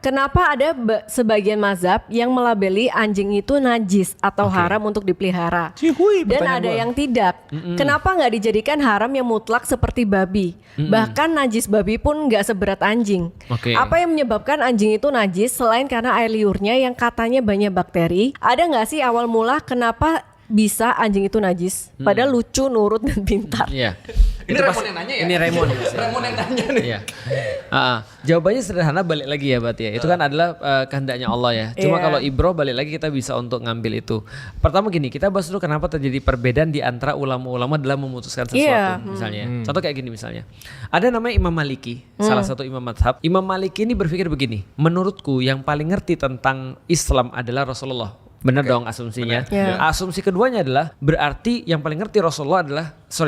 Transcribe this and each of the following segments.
Kenapa ada sebagian mazhab yang melabeli anjing itu najis atau haram untuk dipelihara? Dan ada yang tidak. Kenapa nggak dijadikan haram yang mutlak seperti babi? Bahkan najis babi pun nggak seberat anjing. Apa yang menyebabkan anjing itu najis selain karena air liurnya yang katanya banyak bakteri? Ada nggak sih awal mula kenapa bisa anjing itu najis? Padahal lucu, nurut, dan pintar. Iya. Ini Raymond yang nanya ya? Ini Raymond. Raymond yang nanya nih. Iya. Jawabannya sederhana, balik lagi ya berarti ya. Itu kan adalah kehendaknya Allah ya. Cuma kalau ibroh balik lagi kita bisa untuk ngambil itu. Pertama gini, kita bahas dulu kenapa terjadi perbedaan di antara ulama-ulama dalam memutuskan sesuatu. Misalnya, contoh kayak gini misalnya. Ada namanya Imam Maliki, salah satu imam madhab. Imam Maliki ini berpikir begini, menurutku yang paling ngerti tentang Islam adalah Rasulullah. Benar dong asumsinya. Asumsi keduanya adalah berarti yang paling ngerti Rasulullah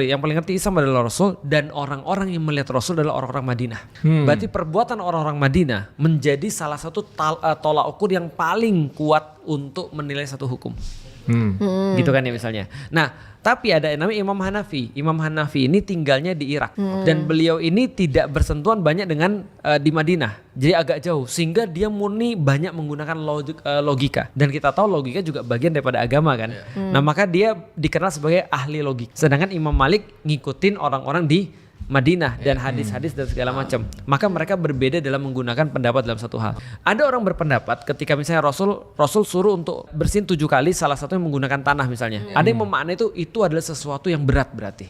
yang paling ngerti Islam adalah Rasul, dan orang-orang yang melihat Rasul adalah orang-orang Madinah. Berarti perbuatan orang-orang Madinah menjadi salah satu tolak ukur yang paling kuat untuk menilai satu hukum. Gitu kan ya misalnya. Nah, tapi ada yang namanya Imam Hanafi. Imam Hanafi ini tinggalnya di Irak dan beliau ini tidak bersentuhan banyak dengan di Madinah. Jadi agak jauh sehingga dia murni banyak menggunakan logika. Dan kita tahu logika juga bagian daripada agama kan. Nah, maka dia dikenal sebagai ahli logika. Sedangkan Imam Malik ngikutin orang-orang di Madinah dan hadis-hadis dan segala macam. Maka mereka berbeda dalam menggunakan pendapat dalam satu hal. Ada orang berpendapat ketika misalnya Rasul suruh untuk bersihin 7 kali, salah satunya menggunakan tanah misalnya. Ada yang memaknai itu adalah sesuatu yang berat berarti.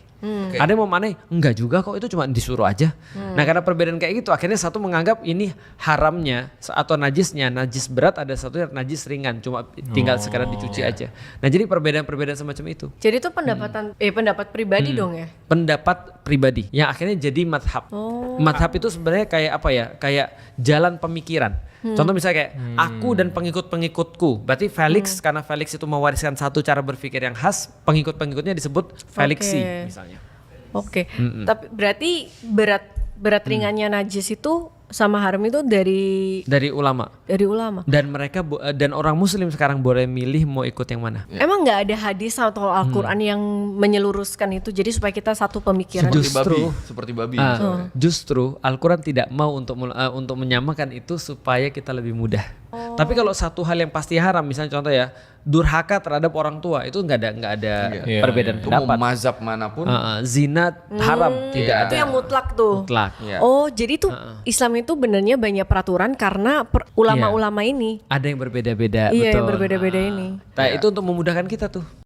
Ada yang memaknai enggak juga kok, itu cuma disuruh aja. Nah, karena perbedaan kayak gitu akhirnya satu menganggap ini haramnya atau najisnya, najis berat, ada satu yang najis ringan, cuma tinggal sekedar dicuci aja. Nah, jadi perbedaan-perbedaan semacam itu. Jadi itu pendapat pribadi dong ya? Pendapat pribadi yang akhirnya jadi madhab. Madhab itu sebenarnya kayak apa ya? Kayak jalan pemikiran. Contoh misalnya kayak aku dan pengikut-pengikutku. Berarti Felix, karena Felix itu mewariskan satu cara berpikir yang khas, pengikut-pengikutnya disebut Felixi misalnya. Tapi berarti berat ringannya najis itu sama haram itu dari ulama. Dari ulama. Dan mereka dan orang muslim sekarang boleh milih mau ikut yang mana. Emang nggak ada hadis atau Al-Quran yang menyeluruskan itu jadi supaya kita satu pemikiran? Seperti babi. Justru Al-Quran tidak mau untuk menyamakan itu supaya kita lebih mudah. Tapi kalau satu hal yang pasti haram, misalnya contoh ya, durhaka terhadap orang tua, itu nggak ada perbedaan pendapat. Mazhab manapun. Zina haram, tidak ada. Itu yang mutlak tuh. Mutlak. Oh, jadi tuh Islam itu benernya banyak peraturan karena ulama-ulama ini. Ada yang berbeda-beda. Iya, betul. yang berbeda-beda ini. Nah, itu untuk memudahkan kita tuh.